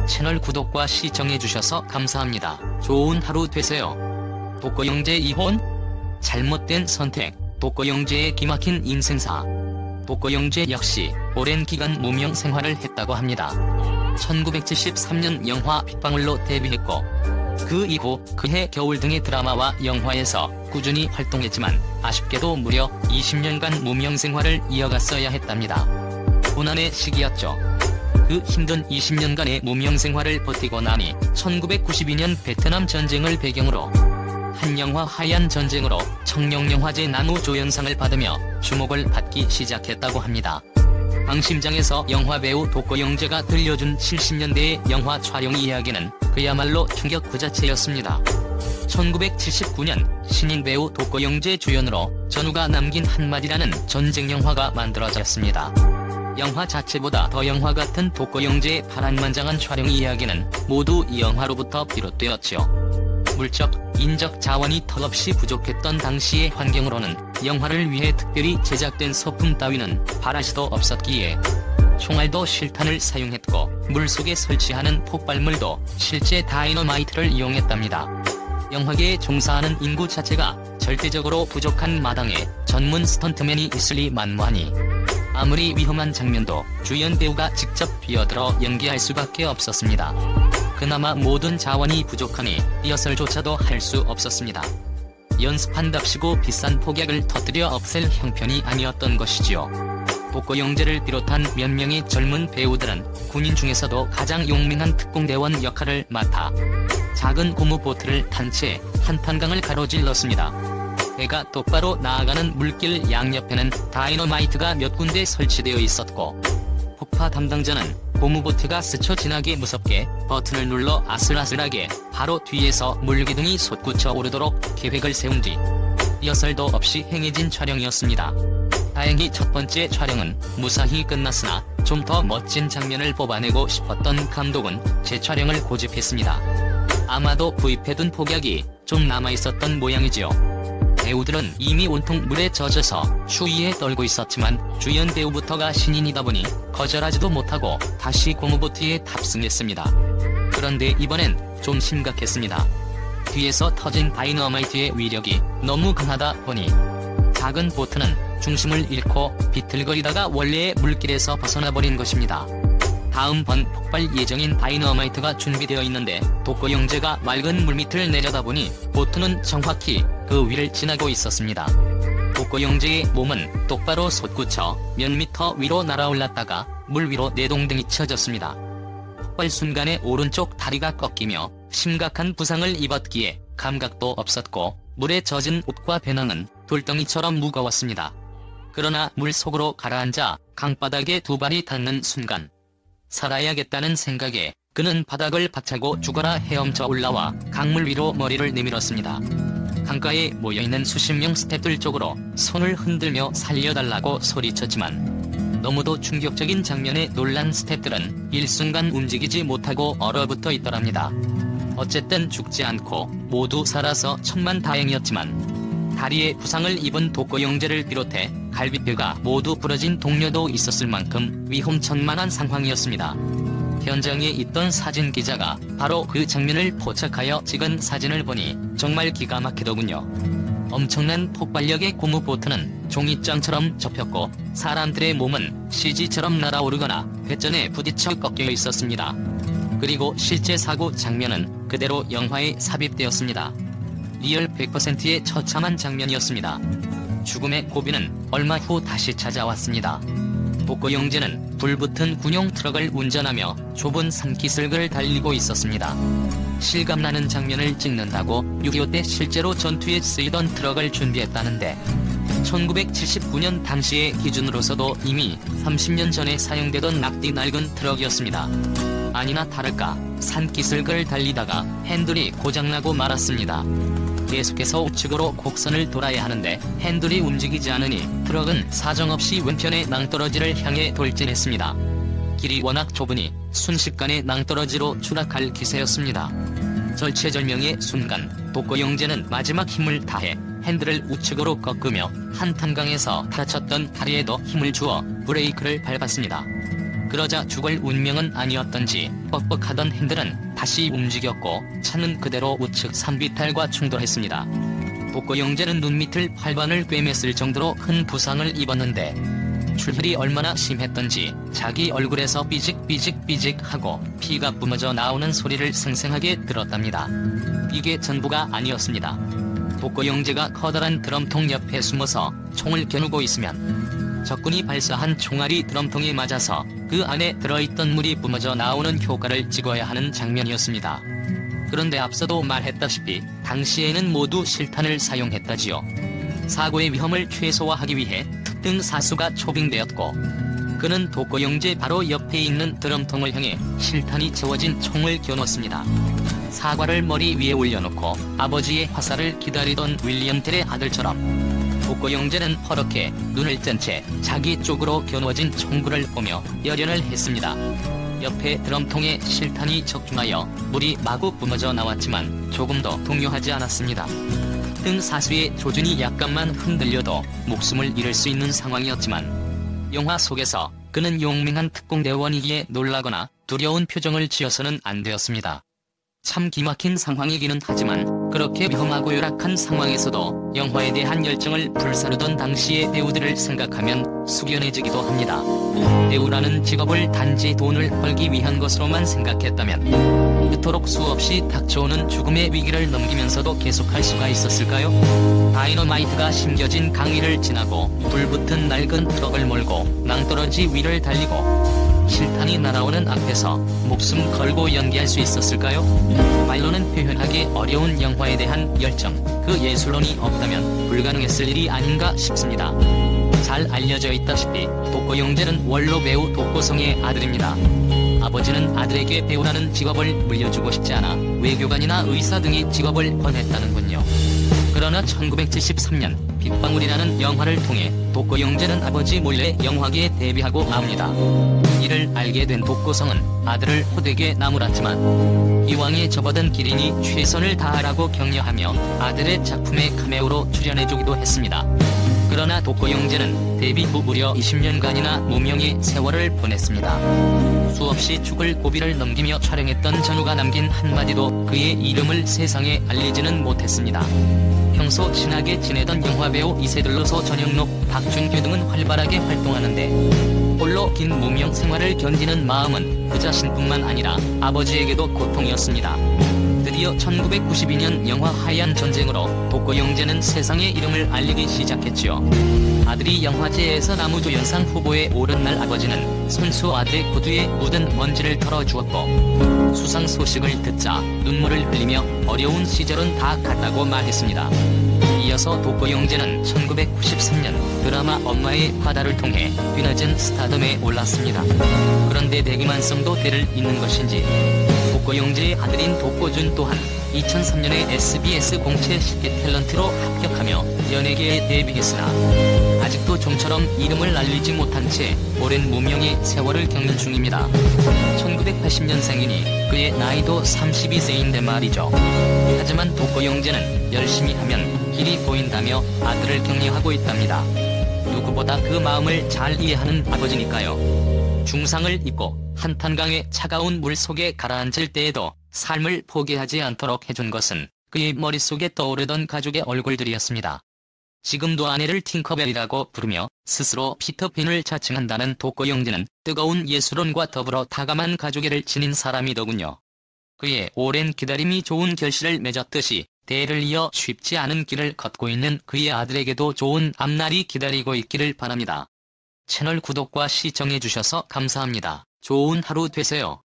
채널 구독과 시청해주셔서 감사합니다. 좋은 하루 되세요. 독거영재 이혼? 잘못된 선택. 독거영재의 기막힌 인생사. 독거영재 역시 오랜 기간 무명 생활을 했다고 합니다. 1973년 영화 빗방울로 데뷔했고 그 이후 그해 겨울 등의 드라마와 영화에서 꾸준히 활동했지만 아쉽게도 무려 20년간 무명 생활을 이어갔어야 했답니다. 고난의 시기였죠. 그 힘든 20년간의 무명 생활을 버티고 나니 1992년 베트남 전쟁을 배경으로 한 영화 하얀 전쟁으로 청룡영화제 나무조연상을 받으며 주목을 받기 시작했다고 합니다. 방심장에서 영화배우 독거영재가 들려준 70년대의 영화 촬영 이야기는 그야말로 충격 그 자체였습니다. 1979년 신인 배우 독거영재 주연으로 전우가 남긴 한마디라는 전쟁 영화가 만들어졌습니다. 영화 자체보다 더 영화 같은 독거영재의 파란만장한 촬영 이야기는 모두 이 영화로부터 비롯되었죠. 물적, 인적 자원이 턱없이 부족했던 당시의 환경으로는 영화를 위해 특별히 제작된 소품 따위는 바라시도 없었기에 총알도 실탄을 사용했고 물속에 설치하는 폭발물도 실제 다이너마이트를 이용했답니다. 영화계에 종사하는 인구 자체가 절대적으로 부족한 마당에 전문 스턴트맨이 있으리 만무하니 아무리 위험한 장면도 주연 배우가 직접 뛰어들어 연기할 수밖에 없었습니다. 그나마 모든 자원이 부족하니 리허설조차도 할 수 없었습니다. 연습한답시고 비싼 폭약을 터뜨려 없앨 형편이 아니었던 것이지요. 독거영재를 비롯한 몇 명의 젊은 배우들은 군인 중에서도 가장 용맹한 특공대원 역할을 맡아 작은 고무보트를 탄 채 한탄강을 가로질렀습니다. 배가 똑바로 나아가는 물길 양옆에는 다이너마이트가 몇 군데 설치되어 있었고 폭파 담당자는 고무보트가 스쳐 지나게 무섭게 버튼을 눌러 아슬아슬하게 바로 뒤에서 물기둥이 솟구쳐 오르도록 계획을 세운 뒤 리허설도 없이 행해진 촬영이었습니다. 다행히 첫 번째 촬영은 무사히 끝났으나 좀 더 멋진 장면을 뽑아내고 싶었던 감독은 재촬영을 고집했습니다. 아마도 구입해둔 폭약이 좀 남아있었던 모양이지요. 배우들은 이미 온통 물에 젖어서 추위에 떨고 있었지만 주연 배우부터가 신인이다 보니 거절하지도 못하고 다시 고무보트에 탑승했습니다. 그런데 이번엔 좀 심각했습니다. 뒤에서 터진 다이너마이트의 위력이 너무 강하다 보니 작은 보트는 중심을 잃고 비틀거리다가 원래의 물길에서 벗어나버린 것입니다. 다음번 폭발 예정인 다이너마이트가 준비되어 있는데 독거영재가 맑은 물밑을 내려다보니 보트는 정확히 그 위를 지나고 있었습니다. 독거영재의 몸은 똑바로 솟구쳐 몇 미터 위로 날아올랐다가 물 위로 내동댕이 쳐졌습니다. 폭발 순간에 오른쪽 다리가 꺾이며 심각한 부상을 입었기에 감각도 없었고 물에 젖은 옷과 배낭은 돌덩이처럼 무거웠습니다. 그러나 물 속으로 가라앉아 강바닥에 두 발이 닿는 순간 살아야겠다는 생각에 그는 바닥을 박차고 죽어라 헤엄쳐 올라와 강물 위로 머리를 내밀었습니다. 강가에 모여있는 수십 명 스태프들 쪽으로 손을 흔들며 살려달라고 소리쳤지만 너무도 충격적인 장면에 놀란 스태프들은 일순간 움직이지 못하고 얼어붙어 있더랍니다. 어쨌든 죽지 않고 모두 살아서 천만다행이었지만 다리에 부상을 입은 독거영재를 비롯해 갈비뼈가 모두 부러진 동료도 있었을 만큼 위험천만한 상황이었습니다. 현장에 있던 사진기자가 바로 그 장면을 포착하여 찍은 사진을 보니 정말 기가 막히더군요. 엄청난 폭발력의 고무보트는 종이장처럼 접혔고 사람들의 몸은 CG처럼 날아오르거나 회전에 부딪혀 꺾여 있었습니다. 그리고 실제 사고 장면은 그대로 영화에 삽입되었습니다. 리얼 100%의 처참한 장면이었습니다. 죽음의 고비는 얼마 후 다시 찾아왔습니다. 독거영재는 불붙은 군용 트럭을 운전하며 좁은 산기슭을 달리고 있었습니다. 실감나는 장면을 찍는다고 6.25 때 실제로 전투에 쓰이던 트럭을 준비했다는데 1979년 당시의 기준으로서도 이미 30년 전에 사용되던 낙디 낡은 트럭이었습니다. 아니나 다를까 산기슭을 달리다가 핸들이 고장나고 말았습니다. 계속해서 우측으로 곡선을 돌아야 하는데 핸들이 움직이지 않으니 트럭은 사정없이 왼편의 낭떠러지를 향해 돌진했습니다. 길이 워낙 좁으니 순식간에 낭떠러지로 추락할 기세였습니다. 절체절명의 순간 독거영재는 마지막 힘을 다해 핸들을 우측으로 꺾으며 한탄강에서 다쳤던 다리에도 힘을 주어 브레이크를 밟았습니다. 그러자 죽을 운명은 아니었던지 뻑뻑하던 핸들은 다시 움직였고 차는 그대로 우측 산비탈과 충돌했습니다. 독거 영재는 눈밑을 활반을 꿰맸을 정도로 큰 부상을 입었는데 출혈이 얼마나 심했던지 자기 얼굴에서 삐직삐직삐직하고 피가 뿜어져 나오는 소리를 생생하게 들었답니다. 이게 전부가 아니었습니다. 독거 영재가 커다란 드럼통 옆에 숨어서 총을 겨누고 있으면 적군이 발사한 총알이 드럼통에 맞아서 그 안에 들어있던 물이 뿜어져 나오는 효과를 찍어야 하는 장면이었습니다. 그런데 앞서도 말했다시피 당시에는 모두 실탄을 사용했다지요. 사고의 위험을 최소화하기 위해 특등 사수가 초빙되었고 그는 독거 영재 바로 옆에 있는 드럼통을 향해 실탄이 채워진 총을 겨눴습니다. 사과를 머리 위에 올려놓고 아버지의 화살을 기다리던 윌리엄 텔의 아들처럼 독거 영재는 허렇게 눈을 뜬 채 자기 쪽으로 겨누어진 총구를 보며 열연을 했습니다. 옆에 드럼통에 실탄이 적중하여 물이 마구 뿜어져 나왔지만 조금도 동요하지 않았습니다. 특등 사수의 조준이 약간만 흔들려도 목숨을 잃을 수 있는 상황이었지만 영화 속에서 그는 용맹한 특공대원이기에 놀라거나 두려운 표정을 지어서는 안 되었습니다. 참 기막힌 상황이기는 하지만 그렇게 위험하고 열악한 상황에서도 영화에 대한 열정을 불사르던 당시의 배우들을 생각하면 숙연해지기도 합니다. 배우라는 직업을 단지 돈을 벌기 위한 것으로만 생각했다면 그토록 수없이 닥쳐오는 죽음의 위기를 넘기면서도 계속할 수가 있었을까요? 다이너마이트가 심겨진 강의를 지나고 불붙은 낡은 트럭을 몰고 낭떠러지 위를 달리고 실탄이 날아오는 앞에서 목숨 걸고 연기할 수 있었을까요? 말로는 표현하기 어려운 영화에 대한 열정, 그 예술론이 없다면 불가능했을 일이 아닌가 싶습니다. 잘 알려져 있다시피 독거 영재는 원로 배우 독거성의 아들입니다. 아버지는 아들에게 배우라는 직업을 물려주고 싶지 않아 외교관이나 의사 등의 직업을 권했다는군요. 그러나 1973년 빗방울이라는 영화를 통해 독거 영재는 아버지 몰래 영화계에 데뷔하고 맙니다. 이를 알게 된 독거성은 아들을 호되게 나무랐지만 이왕에 접어든 길이니 최선을 다하라고 격려하며 아들의 작품에 카메오로 출연해주기도 했습니다. 그러나 독거 영재는 데뷔 후 무려 20년간이나 무명의 세월을 보냈습니다. 수없이 죽을 고비를 넘기며 촬영했던 전우가 남긴 한마디도 그의 이름을 세상에 알리지는 못했습니다. 평소 친하게 지내던 영화배우 이세돌로서 전영록, 박준규 등은 활발하게 활동하는데 홀로 긴 무명 생활을 견디는 마음은 그 자신뿐만 아니라 아버지에게도 고통이었습니다. 드디어 1992년 영화 하얀 전쟁으로 독거 영재는 세상의 이름을 알리기 시작했지요. 아들이 영화제에서 나무조연상 후보에 오른 날 아버지는 손수 아들의 구두에 묻은 먼지를 털어주었고 수상 소식을 듣자 눈물을 흘리며 어려운 시절은 다 갔다고 말했습니다. 이어서 독거 영재는 1993년 드라마 엄마의 바다를 통해 뒤늦은 스타덤에 올랐습니다. 그런데 대기만성도 대를 잇는 것인지 독거 영재의 아들인 독거준 또한 2003년에 SBS 공채 10개 탤런트로 합격하며 연예계에 데뷔했으나 아직도 좀처럼 이름을 알리지 못한 채 오랜 무명의 세월을 겪는 중입니다. 1980년생이니 그의 나이도 32세인데 말이죠. 하지만 독거 영재는 열심히 하면 길이 보인다며 아들을 격려하고 있답니다. 누구보다 그 마음을 잘 이해하는 아버지니까요. 중상을 입고 한탄강의 차가운 물 속에 가라앉을 때에도 삶을 포기하지 않도록 해준 것은 그의 머릿속에 떠오르던 가족의 얼굴들이었습니다. 지금도 아내를 팅커벨이라고 부르며 스스로 피터팬을 자칭한다는 독거 영재는 뜨거운 예술론과 더불어 다감한 가족애를 지닌 사람이더군요. 그의 오랜 기다림이 좋은 결실을 맺었듯이 대를 이어 쉽지 않은 길을 걷고 있는 그의 아들에게도 좋은 앞날이 기다리고 있기를 바랍니다. 채널 구독과 시청해주셔서 감사합니다. 좋은 하루 되세요.